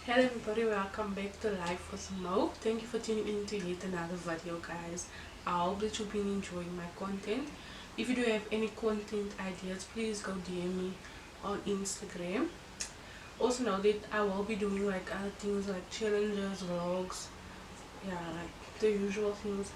Hello everybody, welcome back to Life with Mo. Thank you for tuning in to yet another video, guys. I hope that you've been enjoying my content. If you do have any content ideas, please go DM me on Instagram. Also know that I will be doing like other things like challenges, vlogs, yeah, like the usual things.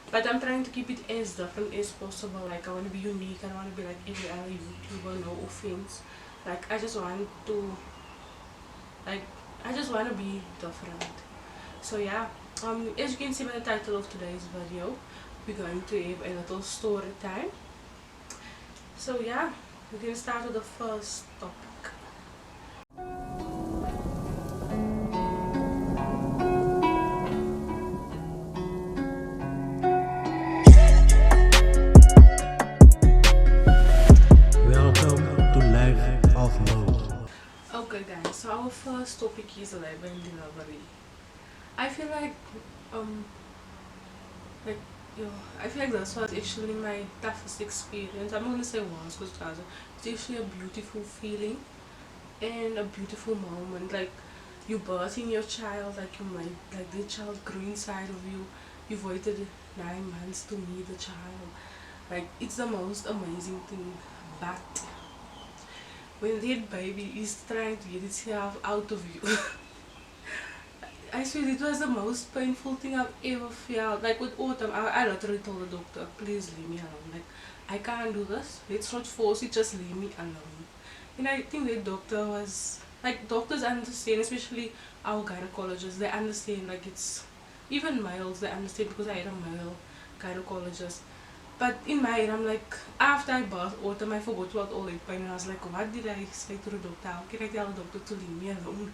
But I'm trying to keep it as different as possible. Like I want to be unique. I don't want to be like every other YouTuber. No offense. Like like I just want to be different. So yeah, as you can see by the title of today's video, we're going to have a little story time. So yeah, we can start with the first topic. Welcome to Life of Mo. Okay guys, so our first topic is labor and delivery. I feel um like yo, I feel like this was actually my toughest experience. I'm not gonna say was because it's actually a beautiful feeling and a beautiful moment. Like you birthing your child, like you might like the child grew inside of you. You've waited 9 months to meet the child. Like it's the most amazing thing. But when that baby is trying to get itself out of you, I swear it was the most painful thing I've ever felt. Like with autumn, I literally told the doctor, please leave me alone. Like I can't do this. Let's not force it. Just leave me alone. And I think the doctor was like doctors understand, especially our gynecologists. They understand like it's even males. They understand because I had a male gynecologist. But in my head, I'm like, after I birthed autumn, I forgot about all that pain. And I was like, what did I say to the doctor? How can I tell the doctor to leave me alone?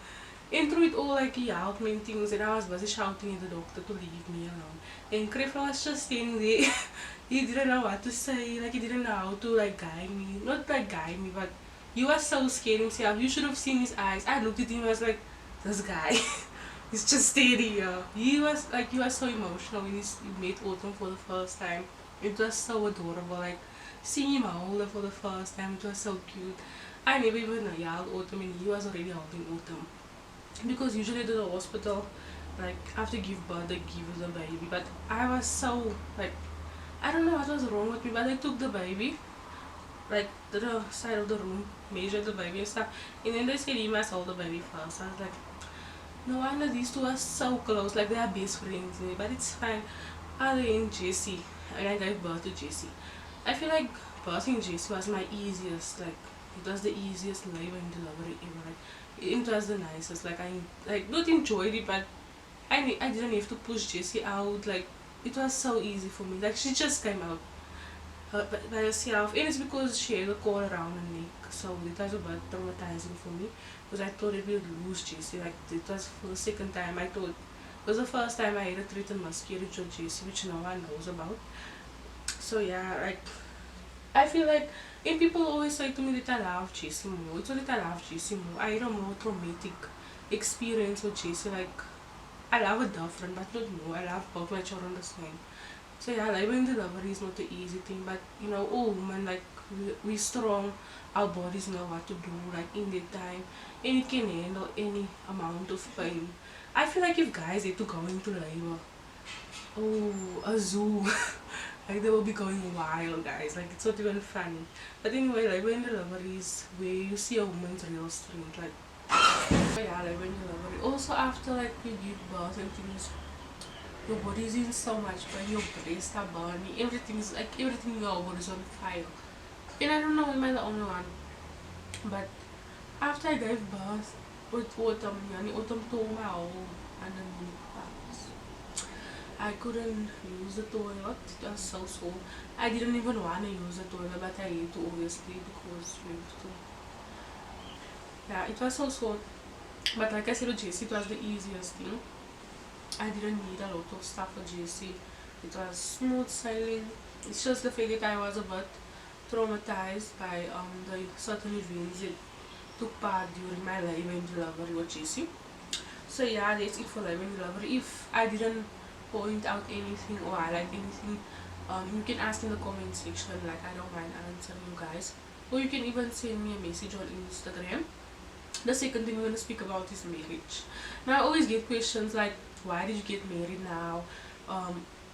And through it all, like he helped me and things, and I was busy shouting at the doctor to leave me alone. And Krefla was just standing there. He didn't know what to say. Like he didn't know how to like guide me. Not like guide me, but he was so scared himself. You should have seen his eyes. I looked at him. I was like, this guy. He's just steady. He was so emotional when he met Autumn for the first time. It was so adorable. Like seeing him hold her for the first time. It was so cute. I never even yelled Autumn, and he was already holding Autumn because usually to the hospital, like after give birth they give the baby, but I was so like I don't know what was wrong with me, but I took the baby like to the side of the room, measured the baby and stuff, and then they said he must hold the baby first. I was like, no wonder these two are so close, like they are best friends, but it's fine. Other than Jessie, and I gave birth to Jessie, I feel like birthing Jessie was my easiest, like it was the easiest labor and delivery ever. Like it was the nicest. Like I like not enjoyed it, but I didn't have to push Jessie out. Like it was so easy for me. Like she just came out by herself, and it's because she had a cord around her neck. So it was a bit traumatizing for me because I thought I would lose Jessie. Like it was for the second time. I thought it was the first time I had a threatened miscarriage with Jessie, which no one knows about. So yeah, like I feel like, and people always say to me that I love Jessie more. It's not that I love Jessie more. I had a more traumatic experience with Jessie. Like, I love it different, but not more. I love both my children the same. So yeah, labor and delivery is not an easy thing, but you know, all women, like, we strong. Our bodies know what to do, like, in that time. And it can handle any amount of pain. I feel like if guys had to go into labor, oh, a zoo. Like they will be going wild, guys. Like it's not even funny. But anyway, labor and delivery is where you see a woman's real strength. Like yeah, labor and delivery. Also after like you give birth and things, your body is in so much pain. Your breasts are burning. Everything's like everything in your body is on fire. And I don't know, am I the only one? But after I gave birth with autumn, yani autumn told my whole underneath. I couldn't use the toilet. It was so sore. I didn't even want to use the toilet, but I had to obviously because we have to. Yeah, it was so sore. But like I said with JC, it was the easiest thing. I didn't need a lot of stuff for JC. It was smooth sailing. It's just the fact that I was a bit traumatized by the certain events that took part during my labor and delivery with JC. So yeah, that's it for labor and delivery. If I didn't point out anything or highlight anything, you can ask in the comment section. Like I don't mind answering you guys, or you can even send me a message on Instagram The second thing we're going to speak about is marriage. Now I always get questions like, why did you get married now?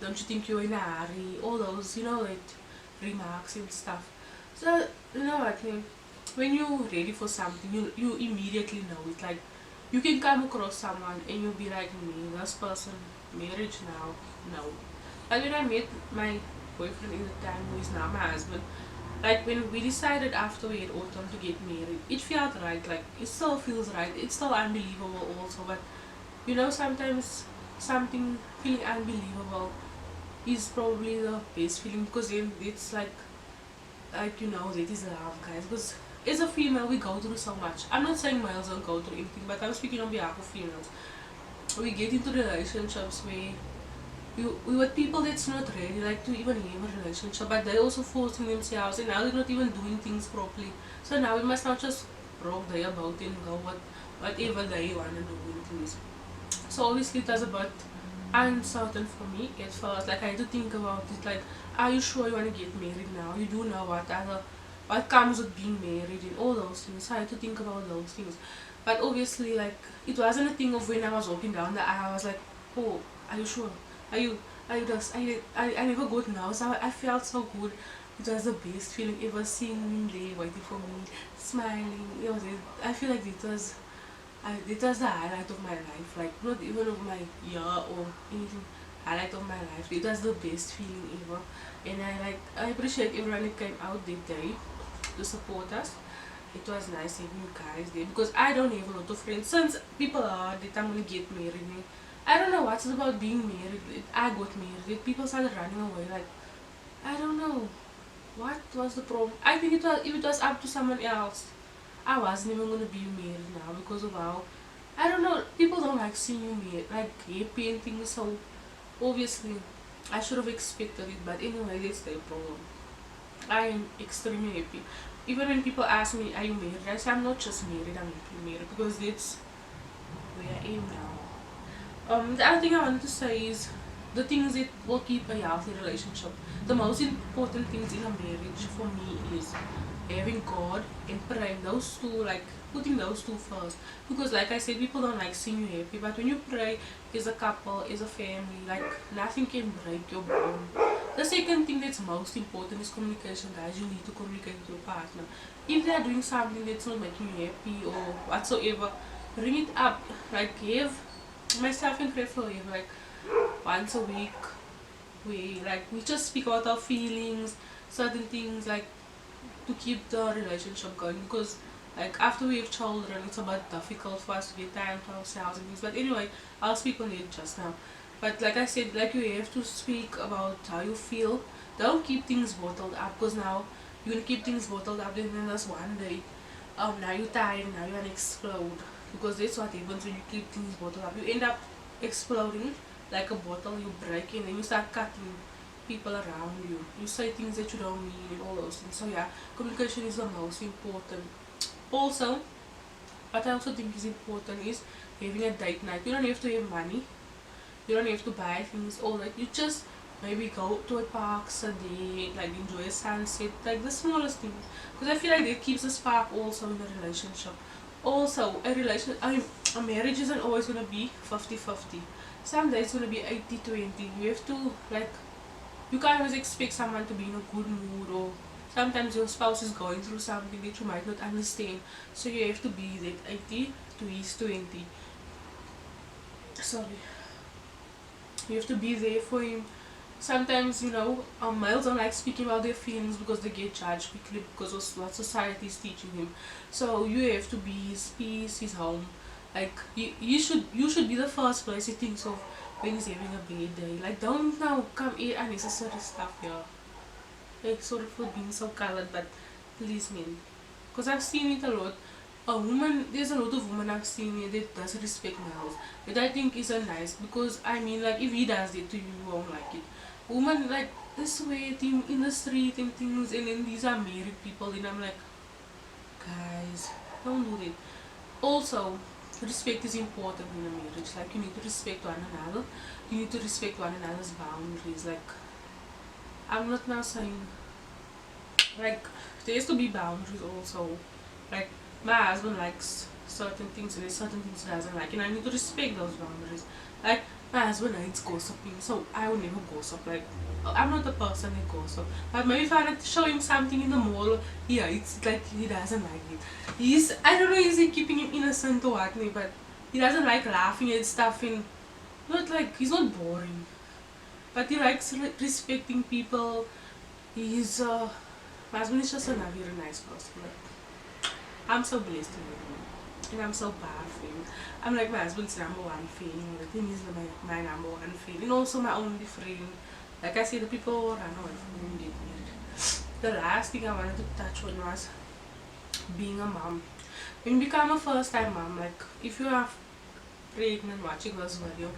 Don't you think you're in a hurry? All those, like remarks and stuff. So you know what, man? When you're ready for something, you immediately know it. Like you can come across someone and you'll be like, me, this person, marriage now, no. Like when I met my boyfriend in the time who is now my husband, like when we decided after we had autumn to get married, it felt right. Like it still feels right. It's still unbelievable also, but sometimes something feeling unbelievable is probably the best feeling, because then it's like that is love, guys. Because as a female we go through so much. I'm not saying males don't go through anything, but I'm speaking on behalf of females. We get into relationships where we with people that's not ready, like to even have a relationship, but they're also forcing themselves, and now they're not even doing things properly. So now we must not just rock their boat and go whatever they want to do in things. So obviously it was a bit uncertain for me at first. Like I had to think about it. Like, are you sure you want to get married now? You do know what comes with being married and all those things. So I had to think about those things. But obviously, like it wasn't a thing of when I was walking down the aisle, I was like, oh, are you sure? Are you? Are you just? I never got nervous. I felt so good. It was the best feeling ever, seeing him there waiting for me, smiling. I feel like it was the highlight of my life, like not even of my year or anything, highlight of my life. It was the best feeling ever, and I appreciate everyone who came out that day to support us. It was nice having you guys there, because I don't have a lot of friends. Since people are that I'm gonna get married, I don't know what's about being married. I got married, people started running away. Like I don't know what was the problem. I think if it was up to someone else, I wasn't even gonna be married now, because of how, I don't know, people don't like seeing you married, like happy and things. So obviously I should have expected it, but anyway, that's their problem. I am extremely happy. Even when people ask me, are you married? I say I'm not just married, I'm happy married, because that's where I am now. The other thing I wanted to say is the things that will keep a healthy relationship. The most important things in a marriage for me is having God and praying. Those two, like putting those two first. Because like I said, people don't like seeing you happy. But when you pray as a couple, as a family, like nothing can break your bond. The second thing that's most important is communication, guys. You need to communicate with your partner. If they're doing something that's not making you happy or whatsoever, bring it up. Like have myself and Creflo have like once a week we just speak about our feelings, certain things, like to keep the relationship going. Because like after we have children, it's a bit difficult for us to get time to ourselves and things. But anyway, I'll speak on it just now. But like I said, like you have to speak about how you feel. Don't keep things bottled up, because now you're gonna keep things bottled up, and then there's one day now you're tired, now you wanna explode. Because that's what happens when you keep things bottled up. You end up exploding like a bottle. You break, and then you start cutting people around you. You say things that you don't mean and all those things. So yeah, communication is the most important. Also, what I also think is important is having a date night. You don't have to have money. You don't have to buy things, all that. You just maybe go to a park Sunday, like enjoy a sunset, like the smallest things. Because I feel like that keeps the spark also in a relationship. Also, a marriage isn't always gonna be 50-50. Some days it's gonna be 80-20. You have to like, you can't always expect someone to be in a good mood, or sometimes your spouse is going through something that you might not understand. So you have to be that 80 to his 20. Sorry. You have to be there for him. Sometimes, males don't like speaking about their feelings because they get judged quickly because of what society is teaching him. So you have to be his peace, his home. Like you should be the first place he thinks of when he's having a bad day. Like don't now come here unnecessary stuff here. Like sorry for being so colored, but please, man, because I've seen it a lot. There's a lot of women I've seen here that doesn't respect males, that I think isn't nice. Because I mean, like if he does it to you, you won't like it. Women like this way in the street and things, and then these are married people, and I'm like, guys, don't do that. Also, respect is important in a marriage. Like you need to respect one another. You need to respect one another's boundaries. Like I'm not now saying, like there has to be boundaries also. Like my husband likes certain things and there's certain things he doesn't like, and I need to respect those boundaries. Like my husband hates gossiping, so I will never gossip. Like I'm not the person that gossip. But maybe if I had to show him something in the mall, he hates it, like he doesn't like it. He's I don't know is he keeping him innocent or what, but he doesn't like laughing at stuff and not like he's not boring. But he likes respecting people. He's my husband is just a very nice person. Like, I'm so blessed to have him. And I'm so bad for him. I'm like my husband's number one fan. The thing is my number one fan. And also my only friend. Like I said, the people who run away from him get married. The last thing I wanted to touch on was being a mom. When you become a first time mom, like if you are pregnant watching this video,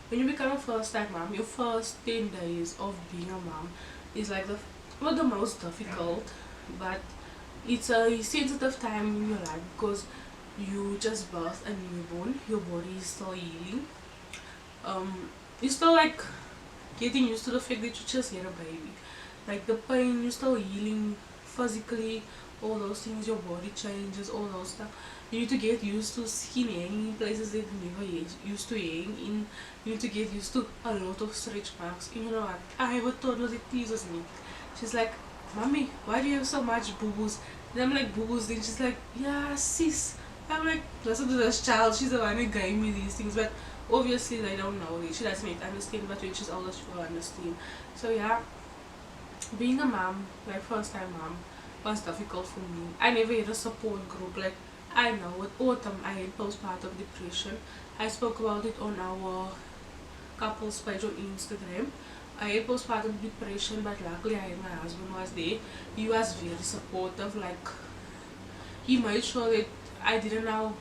when you become a first time mom, your first 10 days of being a mom is like not the most difficult, but it's a sensitive time in your life because you just birth a newborn, your body is still healing. You're still like getting used to the fact that you just had a baby. Like the pain, you're still healing physically, all those things, your body changes, all those stuff. You need to get used to skin hanging in places that you never used to hang in. You need to get used to a lot of stretch marks. And you know what? I have a toddler that teases me. She's like, Mommy, why do you have so much boo-boos? And I'm like, boo-boos? Then she's like, yeah, sis. I'm like, listen to this child. She's the one who gave me these things. But obviously they don't know it. She doesn't yet understand, but when she's older she will understand. So yeah, being a mom, like first time mom, was difficult for me. I never had a support group. Like I know with autumn I had postpartum depression. I spoke about it on our couples page on Instagram. I had postpartum depression, but luckily I had my husband was there. He was very supportive. Like he made sure that I didn't now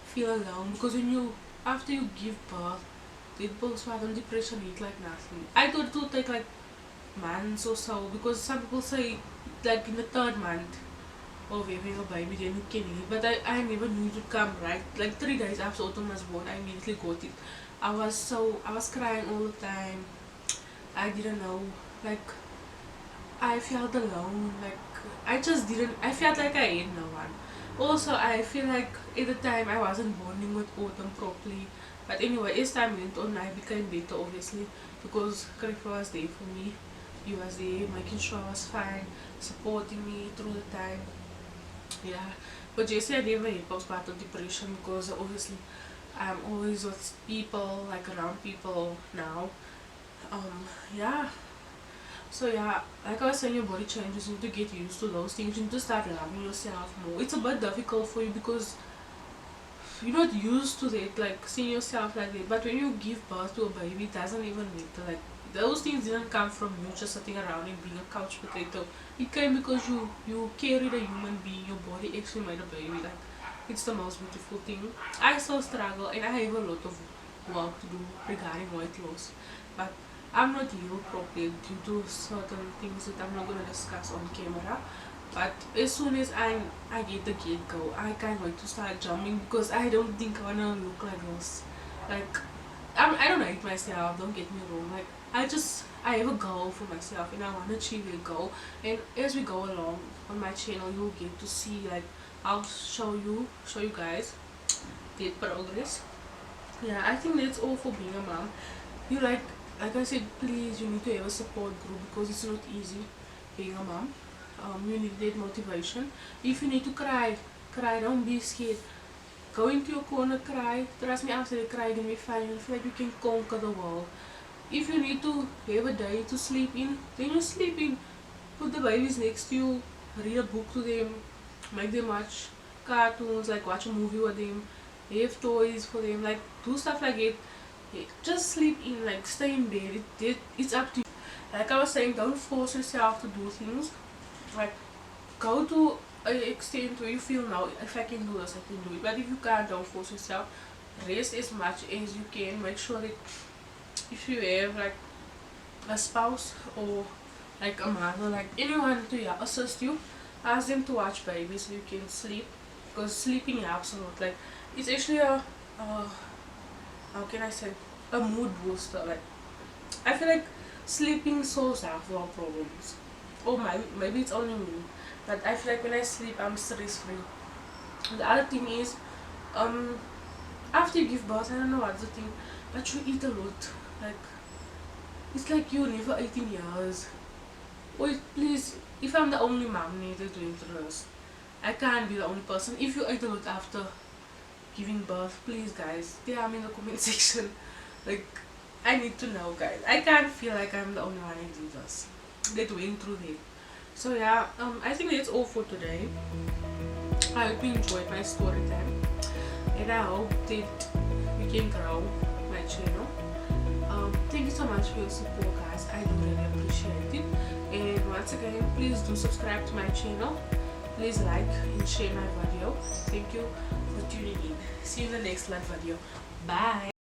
feel alone, because when you after you give birth, the postpartum depression hit like nothing. I thought it would take like months or so, because some people say like in the third month of having a baby then you can leave, but I never knew it would come right like 3 days after Autumn was born. I immediately got it. I was crying all the time. I didn't know, like I felt alone, like I just didn't, I felt like I had no one. Also I feel like at the time I wasn't bonding with Autumn properly, but anyway as time went on I became better obviously, because Khalifa was there for me. He was there making sure I was fine, supporting me through the time. Yeah, but Jesse, I never had postpartum depression because obviously I'm always with people, like around people now. Yeah. So yeah, like I was saying, your body changes. You need to get used to those things. You need to start loving yourself more. It's a bit difficult for you because you're not used to that, like seeing yourself like that. But when you give birth to a baby, it doesn't even matter. Like those things didn't come from you just sitting around and being a couch potato. It came because you carried a human being. Your body actually made a baby. Like it's the most beautiful thing. I still struggle and I have a lot of work to do regarding weight loss, but I'm not healed properly due to certain things that I'm not gonna discuss on camera. But as soon as I get the get go, I can't wait to start jumping because I don't think I wanna look like this. Like I don't hate myself, don't get me wrong. Like I have a goal for myself and I wanna achieve a goal. And as we go along on my channel, you'll get to see, like I'll show you guys the progress. Yeah, I think that's all for being a mom. You like I said, please, you need to have a support group because it's not easy being a mom. You need that motivation. If you need to cry, cry. Don't be scared. Go into your corner, cry. Trust me, after you cry, you're gonna be fine. You feel like you can conquer the world. If you need to have a day to sleep in, then you sleep in. Put the babies next to you. Read a book to them. Make them watch cartoons, like watch a movie with them. Have toys for them. Like do stuff like it. Just sleep in, like stay in bed. It's up to you. Like I was saying, don't force yourself to do things. Like go to an extent where you feel, now if I can do this I can do it, but if you can't, don't force yourself. Rest as much as you can. Make sure that if you have like a spouse or like a mother, like anyone to, yeah, assist you, ask them to watch babies so you can sleep, because sleeping helps a lot. Like it's actually a how can I say, a mood booster. Like I feel like sleeping solves half our problems. Oh my, maybe it's only me, but I feel like when I sleep I'm stress free. The other thing is um after you give birth, I don't know what's the thing, but you eat a lot. Like it's like you never ate in years. Wait, please, if I'm the only mom needed doing this, I can't be the only person. If you ate a lot after giving birth, please guys, tell me in the comment section. Like, I need to know, guys. I can't feel like I'm the only one who did this. That went through it. So yeah, I think that's all for today. I hope you enjoyed my story time, and I hope that you can grow my channel. Thank you so much for your support, guys. I do really appreciate it. And once again, please do subscribe to my channel. Please like and share my video. Thank you for tuning in. See you in the next live video. Bye.